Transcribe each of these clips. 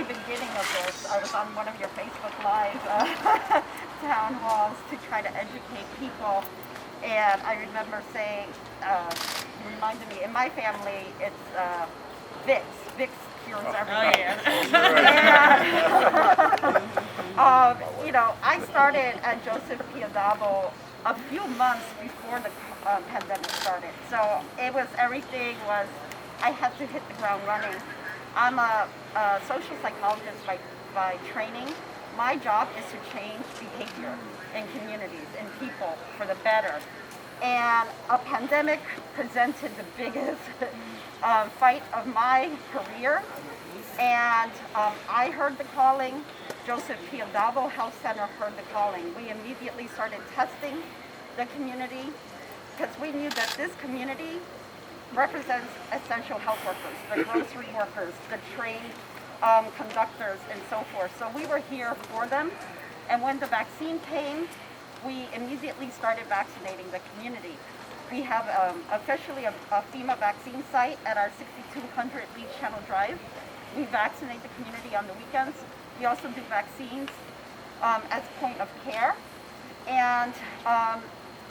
very beginning of this, I was on one of your Facebook Live town halls to try to educate people. And I remember saying, you reminded me, in my family, it's Vicks. Vicks cures everything. Oh, yeah. You know, I started at Joseph Piadavo a few months before the pandemic started. So it was, everything was, I had to hit the ground running. I'm a social psychologist by training. My job is to change behavior in communities, in people, for the better. And a pandemic presented the biggest fight of my career. And I heard the calling. Joseph Piadavo Health Center heard the calling. We immediately started testing the community because we knew that this community represents essential health workers, the grocery workers, the trained conductors, and so forth. So we were here for them. And when the vaccine came, we immediately started vaccinating the community. We have officially a FEMA vaccine site at our 6200 Leach Channel Drive. We vaccinate the community on the weekends. We also do vaccines as point of care. And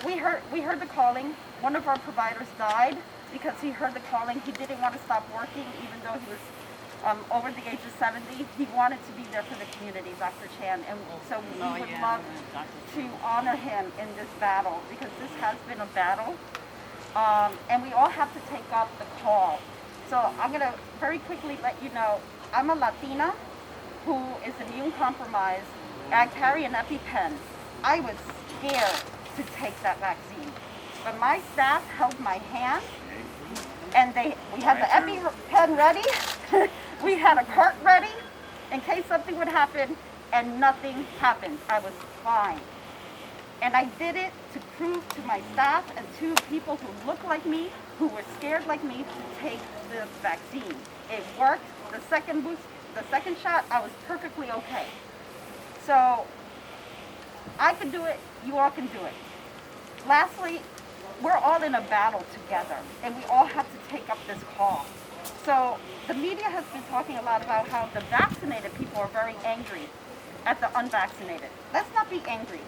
we heard the calling. One of our providers died because he heard the calling. He didn't want to stop working even though he was over the age of 70. He wanted to be there for the community, Dr. Chan. And so we would love to honor him in this battle because this has been a battle. And we all have to take up the call. So I'm going to very quickly let you know, I'm a Latina who is immune compromised. I carry an EpiPen. I was scared to take that vaccine. But my staff held my hand, and we had the EpiPen ready. We had a cart ready in case something would happen, and nothing happened. I was fine. And I did it to prove to my staff and to people who look like me, who were scared like me, to take the vaccine. It worked. The second shot, I was perfectly okay. So I could do it. You all can do it. Lastly, we're all in a battle together, and we all have to take up this call. So the media has been talking a lot about how the vaccinated people are very angry at the unvaccinated. Let's not be angry.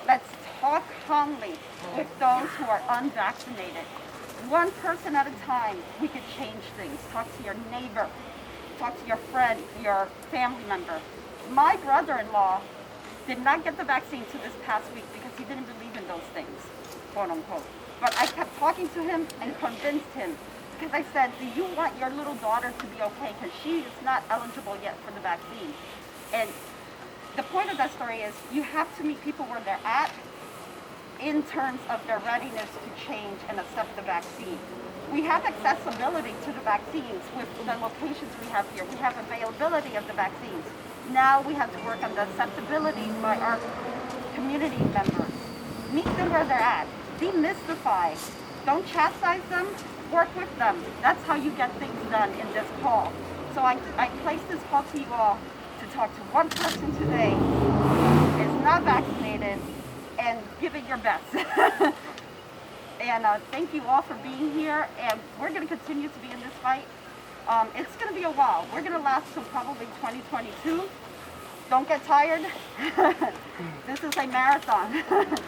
Let's talk calmly with those who are unvaccinated. One person at a time, we could change things. Talk to your neighbor, talk to your friend, your family member. My brother-in-law did not get the vaccine to this past week because he didn't believe in those things, quote unquote. But I kept talking to him and convinced him because I said, do you want your little daughter to be okay? Because she is not eligible yet for the vaccine. And the point of that story is you have to meet people where they're at in terms of their readiness to change and accept the vaccine. We have accessibility to the vaccines with the locations we have here. We have availability of the vaccines. Now we have to work on the acceptability by our community members. Meet them where they're at. Demystify. Don't chastise them. Work with them. That's how you get things done in this call. So I place this call to you all to talk to one person today who is not vaccinated and give it your best. And thank you all for being here. And we're going to continue to be in this fight. It's going to be a while. We're going to last till probably 2022. Don't get tired. This is a marathon,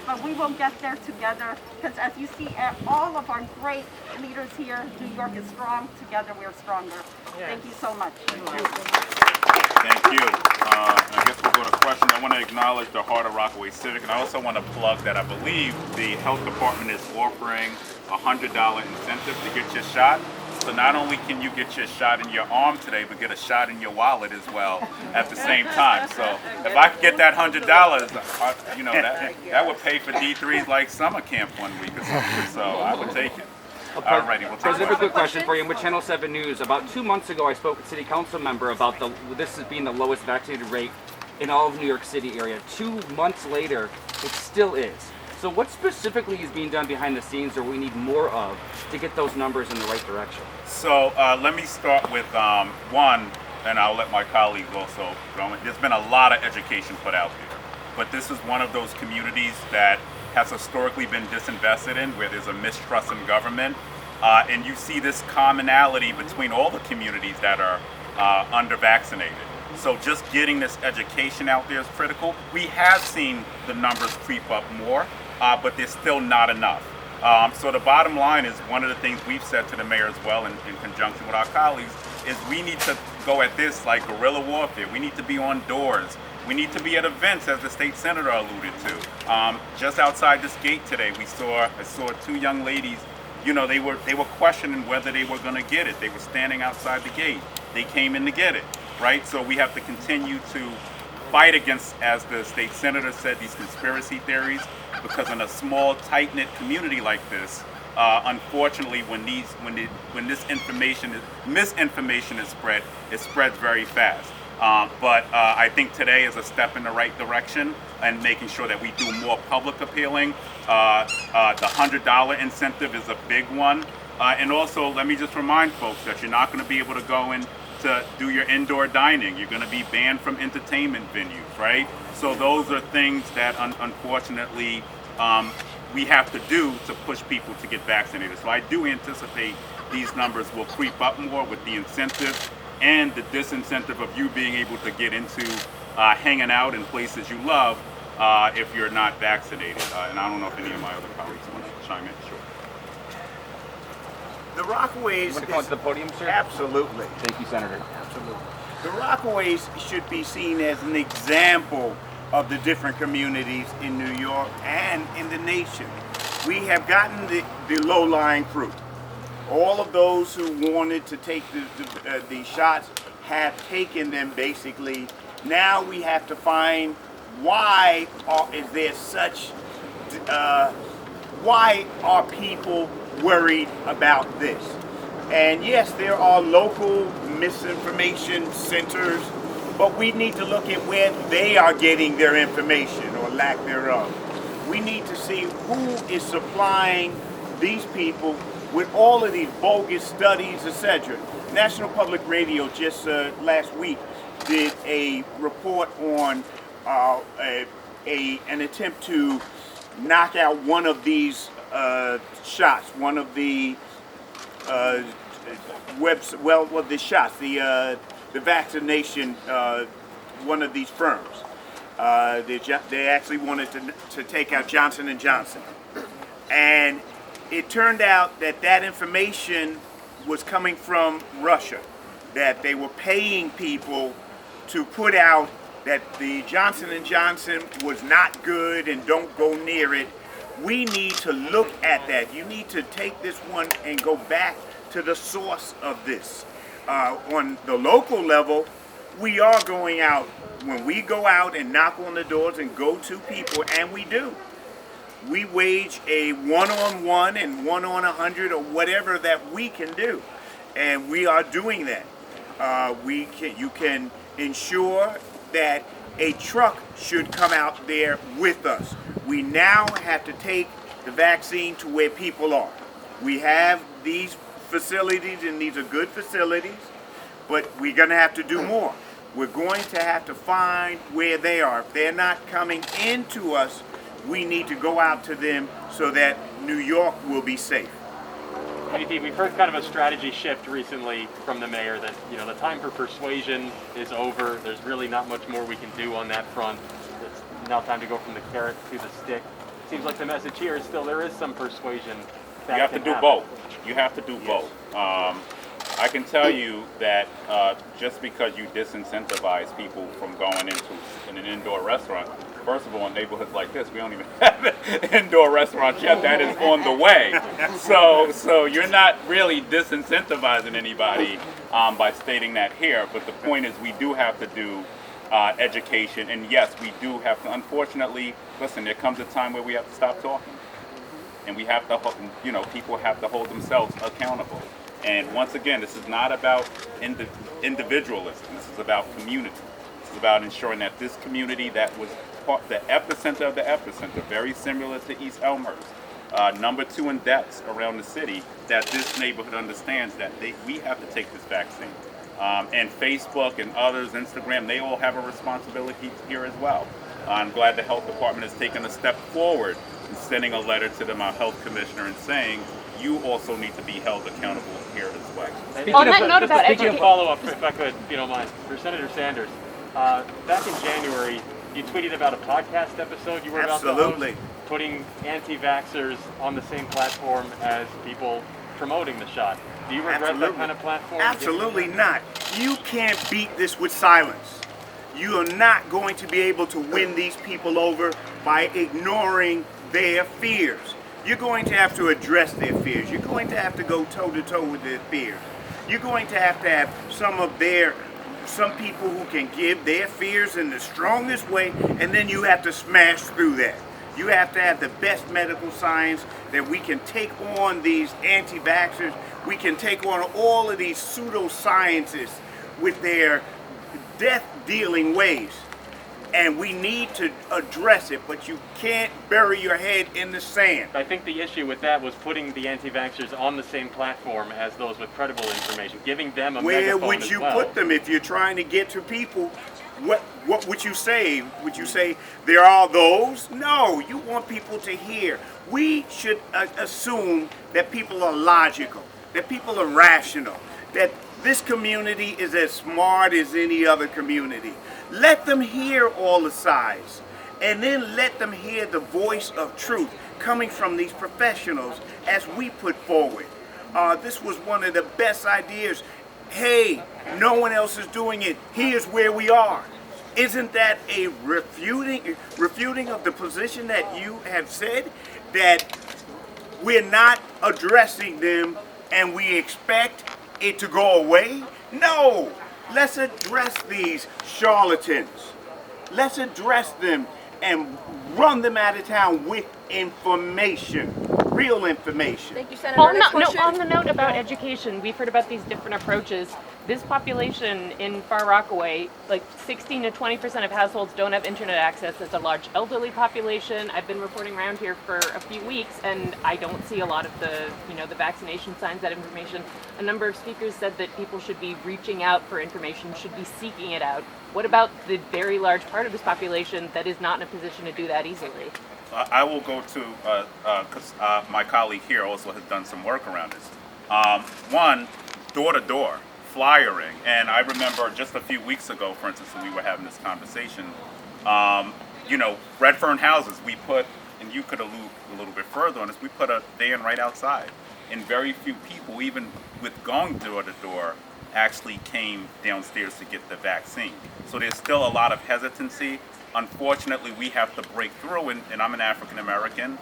but we will get there together because as you see, all of our great leaders here, New York is strong. Together we're stronger. Yes. Thank you so much. Thank you. I guess we'll go to questions. I want to acknowledge the Heart of Rockaway Civic, and I also want to plug that I believe the health department is offering a $100 incentive to get your shot. So not only can you get your shot in your arm today, but get a shot in your wallet as well at the same time. So if I could get that $100, you know, that would pay for D3's like summer camp one week or something. So I would take it. Alrighty, we'll take President, a quick question for you. I'm with Channel 7 News. About 2 months ago, I spoke with a city council member about this as being the lowest vaccinated rate in all of New York City area. 2 months later, it still is. So what specifically is being done behind the scenes or we need more of to get those numbers in the right direction? So let me start with one, and I'll let my colleagues also go. There's been a lot of education put out there, but this is one of those communities that has historically been disinvested in, where there's a mistrust in government, and you see this commonality between all the communities that are under-vaccinated. So just getting this education out there is critical. We have seen the numbers creep up more, but there's still not enough. So the bottom line is, one of the things we've said to the mayor as well, in conjunction with our colleagues, is we need to go at this like guerrilla warfare. We need to be on doors. We need to be at events, as the state senator alluded to. Just outside this gate today, I saw two young ladies. You know, they were questioning whether they were going to get it. They were standing outside the gate. They came in to get it, right? So we have to continue to fight against, as the state senator said, these conspiracy theories, because in a small, tight-knit community like this, unfortunately, when this misinformation is spread, it spreads very fast. But I think today is a step in the right direction, and making sure that we do more public appealing. The $100 incentive is a big one. And also, let me just remind folks that you're not going to be able to go in to do your indoor dining. You're going to be banned from entertainment venues, right? So those are things that unfortunately we have to do to push people to get vaccinated. So I do anticipate these numbers will creep up more with the incentive and the disincentive of you being able to get into hanging out in places you love if you're not vaccinated. And I don't know if any of my other colleagues want to chime in. Sure. The Rockaways. You want to come to the podium, sir? Absolutely. Thank you, Senator. Absolutely. The Rockaways should be seen as an example of the different communities in New York and in the nation. We have gotten the low-lying fruit. All of those who wanted to take the shots have taken them, basically. Now we have to find why are people worried about this? And yes, there are local misinformation centers, but we need to look at where they are getting their information or lack thereof. We need to see who is supplying these people with all of these bogus studies, etc. National Public Radio just last week did a report on an attempt to knock out one of these shots, one of the the vaccination, one of these firms. They actually wanted to take out Johnson & Johnson. And it turned out that information was coming from Russia, that they were paying people to put out that the Johnson & Johnson was not good and don't go near it. We need to look at that. You need to take this one and go back to the source of this. On the local level, we are going out. When we go out and knock on the doors and go to people, and we do, we wage a one-on-one and one-on-100 or whatever that we can do. And we are doing that. You can ensure that a truck should come out there with us. We now have to take the vaccine to where people are. We have these facilities, and these are good facilities, but we're going to have to do more. We're going to have to find where they are. If they're not coming into us, we need to go out to them so that New York will be safe. We've heard kind of a strategy shift recently from the mayor that, the time for persuasion is over. There's really not much more we can do on that front. It's now time to go from the carrot to the stick. Seems like the message here is still there is some persuasion. You have to do both. You have to do both. I can tell you that just because you disincentivize people from going into an indoor restaurant, first of all, in neighborhoods like this, we don't even have indoor restaurants yet. That is on the way. So you're not really disincentivizing anybody by stating that here. But the point is, we do have to do education. And yes, we do have to. Unfortunately, listen, there comes a time where we have to stop talking. And we have to, people have to hold themselves accountable. And once again, this is not about individualism. This is about community. This is about ensuring that this community that was the epicenter of the epicenter, very similar to East Elmhurst, number 2 in deaths around the city, that this neighborhood understands that we have to take this vaccine. And Facebook and others, Instagram, they all have a responsibility here as well. I'm glad the health department has taken a step forward in sending a letter to my health commissioner and saying, you also need to be held accountable here as well. On that note about education, follow-up, if I could, if you don't mind, for Senator Sanders. Back in January, you tweeted about a podcast episode you were about to Absolutely. host, putting anti-vaxxers on the same platform as people promoting the shot. Do you regret Absolutely. that kind of platform? Absolutely not. You can't beat this with silence. You are not going to be able to win these people over by ignoring their fears. You're going to have to address their fears. You're going to have to go toe-to-toe with their fears. You're going to have some people who can give their fears in the strongest way, and then you have to smash through that. You have to have the best medical science that we can take on these anti-vaxxers. We can take on all of these pseudoscientists with their death-dealing ways. And we need to address it, but you can't bury your head in the sand. I think the issue with that was putting the anti-vaxxers on the same platform as those with credible information, giving them a Where megaphone would as you well. put them if you're trying to get to people? What would you say? Would you say there are those? No, you want people to hear. We should assume that people are logical, that people are rational, that this community is as smart as any other community. Let them hear all the sides, and then let them hear the voice of truth coming from these professionals as we put forward. This was one of the best ideas. Hey, no one else is doing it. Here's where we are. Isn't that a refuting of the position that you have said, that we're not addressing them and we expect it to go away? No. Let's address these charlatans. Let's address them and run them out of town with information, real information. Thank you, Senator. Next question. On the note about education, we've heard about these different approaches. This population in Far Rockaway, like 16 to 20% of households don't have internet access. It's a large elderly population. I've been reporting around here for a few weeks, and I don't see a lot of the vaccination signs, that information. A number of speakers said that people should be reaching out for information, should be seeking it out. What about the very large part of this population that is not in a position to do that easily? I will go to, because my colleague here also has done some work around this. One, door-to-door, flyering. And I remember just a few weeks ago, for instance, when we were having this conversation, Redfern houses, we put, and you could allude a little bit further on this, we put a van right outside. And very few people, even with going door-to-door, actually came downstairs to get the vaccine. So there's still a lot of hesitancy. Unfortunately, we have to break through, and I'm an African American.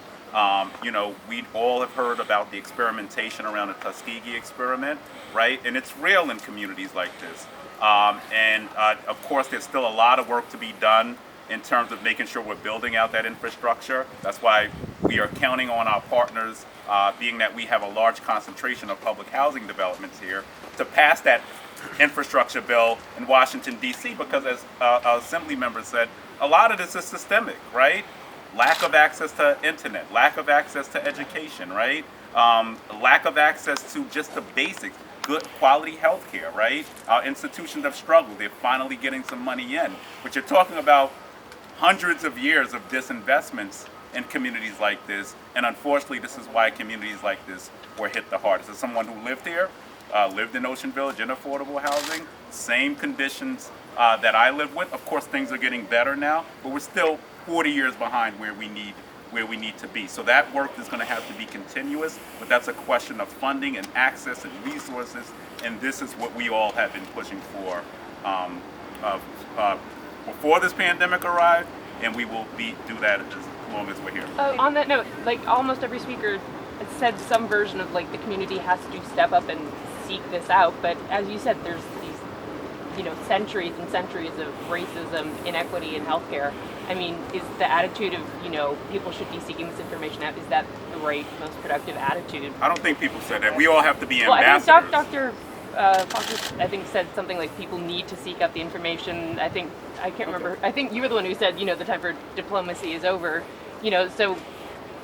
We all have heard about the experimentation around the Tuskegee experiment, right? And it's real in communities like this. Of course, there's still a lot of work to be done in terms of making sure we're building out that infrastructure. That's why we are counting on our partners, being that we have a large concentration of public housing developments here, to pass that infrastructure bill in Washington, D.C., because as our assembly member said, a lot of this is systemic, right? Lack of access to internet, lack of access to education, right? Lack of access to just the basics, good quality health care, right? Our institutions have struggled. They're finally getting some money in. But you're talking about hundreds of years of disinvestments in communities like this. And unfortunately, this is why communities like this were hit the hardest. As someone who lived here, lived in Ocean Village in affordable housing, same conditions that I live with. Of course, things are getting better now, but we're still 40 years behind where we need to be. So that work is going to have to be continuous, but that's a question of funding and access and resources, and this is what we all have been pushing for before this pandemic arrived, and we will do that as long as we're here. On that note, like almost every speaker said some version of like the community has to step up and seek this out, but as you said, there's these centuries and centuries of racism, inequity in healthcare. I mean, is the attitude of, people should be seeking this information out, is that the right, most productive attitude? I don't think people said that. We all have to be Well, ambassadors. I think Dr. Fox, said something like people need to seek out the information. I can't remember. I think you were the one who said, the time for diplomacy is over. So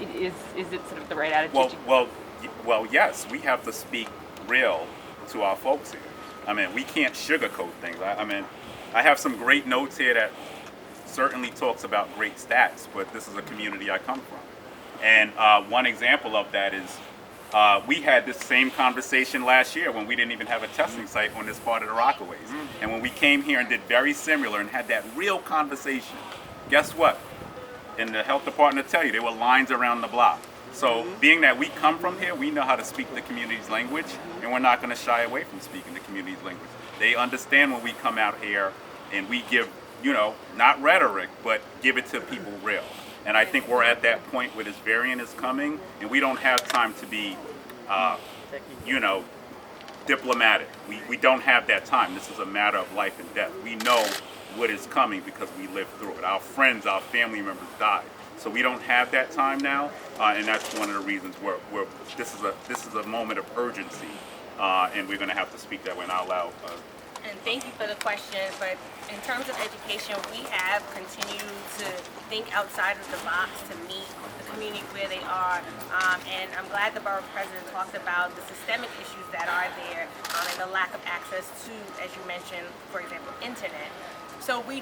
is it sort of the right attitude? Well, yes, we have to speak real to our folks here. I mean, we can't sugarcoat things. I have some great notes here that certainly talks about great stats, but this is a community I come from. And one example of that is We had this same conversation last year when we didn't even have a testing site on this part of the Rockaways. And when we came here and did very similar and had that real conversation, guess what? In the health department will tell you, there were lines around the block. So being that we come from here, we know how to speak the community's language, and we're not going to shy away from speaking the community's language. They understand when we come out here and we give, not rhetoric, but give it to people real. And I think we're at that point where this variant is coming, and we don't have time to be, diplomatic. We don't have that time. This is a matter of life and death. We know what is coming because we lived through it. Our friends, our family members died. So we don't have that time now, and that's one of the reasons this is a moment of urgency, and we're going to have to speak that way. And I'll allow. And thank you for the question. But in terms of education, we have continued to think outside of the box to meet the community where they are. And I'm glad the borough president talked about the systemic issues that are there and the lack of access to, as you mentioned, for example, internet. So when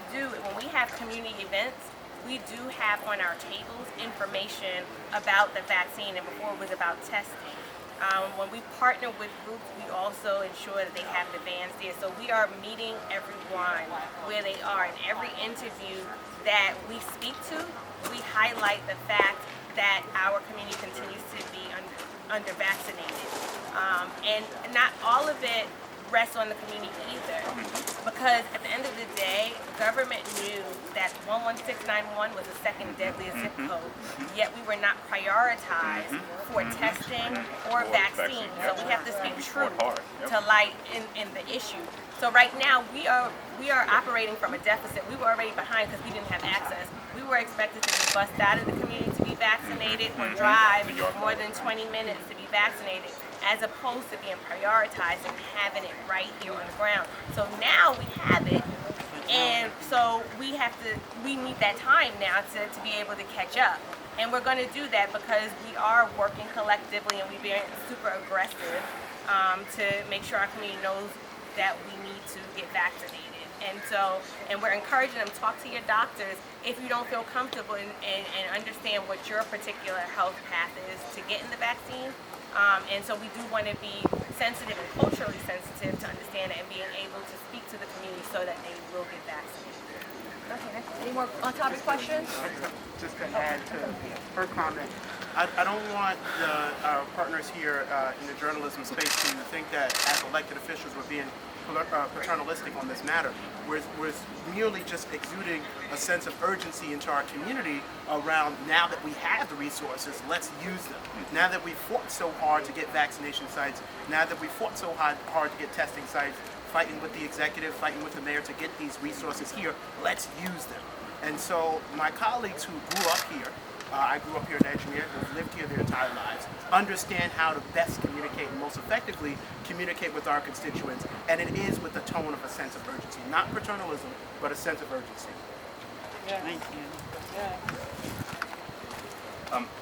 we have community events, we do have on our tables information about the vaccine, and before it was about testing. When we partner with groups, we also ensure that they have the vans there. So we are meeting everyone where they are. In every interview that we speak to, we highlight the fact that our community continues to be under vaccinated. And not all of it rests on the community either, because at the end of the day, government knew that 11691 was the second deadliest zip code, yet we were not prioritized for testing or vaccine. So we have to speak truth to light in the issue. So right now we are operating from a deficit. We were already behind because we didn't have access. We were expected to be bussed out of the community to be vaccinated or drive more than 20 minutes to be vaccinated, as opposed to being prioritized and having it right here on the ground. So now we have it, and so we need that time now to be able to catch up. And we're going to do that because we are working collectively and we're being super aggressive to make sure our community knows that we need to get vaccinated. And we're encouraging them, talk to your doctors if you don't feel comfortable and understand what your particular health path is to getting the vaccine. And so we do want to be sensitive and culturally sensitive to understand it and being able to speak to the community so that they will get vaccinated. Okay. Any more on-topic questions? Just to add to her comment, I don't want our partners here in the journalism space to think that as elected officials we're being paternalistic on this matter. We're merely just exuding a sense of urgency into our community around, now that we have the resources, let's use them. Now that we've fought so hard to get vaccination sites, now that we fought so hard to get testing sites, fighting with the executive, fighting with the mayor to get these resources here, let's use them. And so my colleagues who grew up here, I grew up here in Edgemere, who've lived here their entire lives, understand how to best communicate and most effectively communicate with our constituents, and it is with the tone of a sense of urgency, not paternalism, but a sense of urgency. Yeah. Thank you.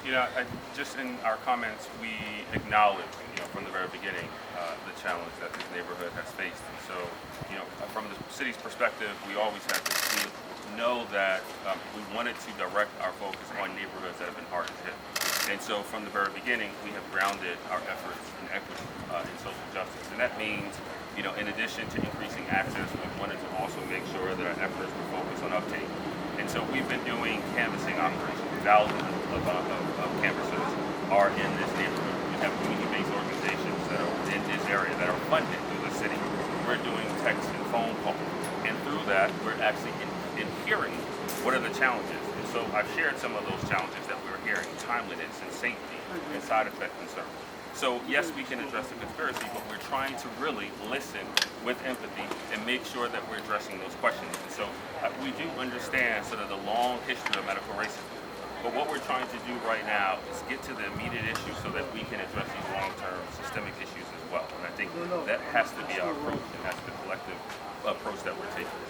Yeah. Just in our comments, we acknowledge, from the very beginning, the challenge that this neighborhood has faced. And so, from the city's perspective, we always have to know that we wanted to direct our focus on neighborhoods that have been hard hit. And so, from the very beginning, we have grounded our efforts in equity and social justice. And that means, in addition to increasing access, we wanted to also make sure that our efforts were focused on uptake. And so we've been doing canvassing operations. Thousands of canvassers are in this neighborhood. We have community-based organizations that are in this area that are funded through the city. We're doing text and phone calls. And through that, we're actually in hearing what are the challenges. And so I've shared some of those challenges that we're hearing: timeliness and safety and side effect concerns. So yes, we can address the conspiracy, but we're trying to really listen with empathy and make sure that we're addressing those questions. And so we do understand sort of the long history of medical racism. But what we're trying to do right now is get to the immediate issue so that we can address these long-term systemic issues as well. And I think that has to be our approach, and that's the collective approach that we're taking.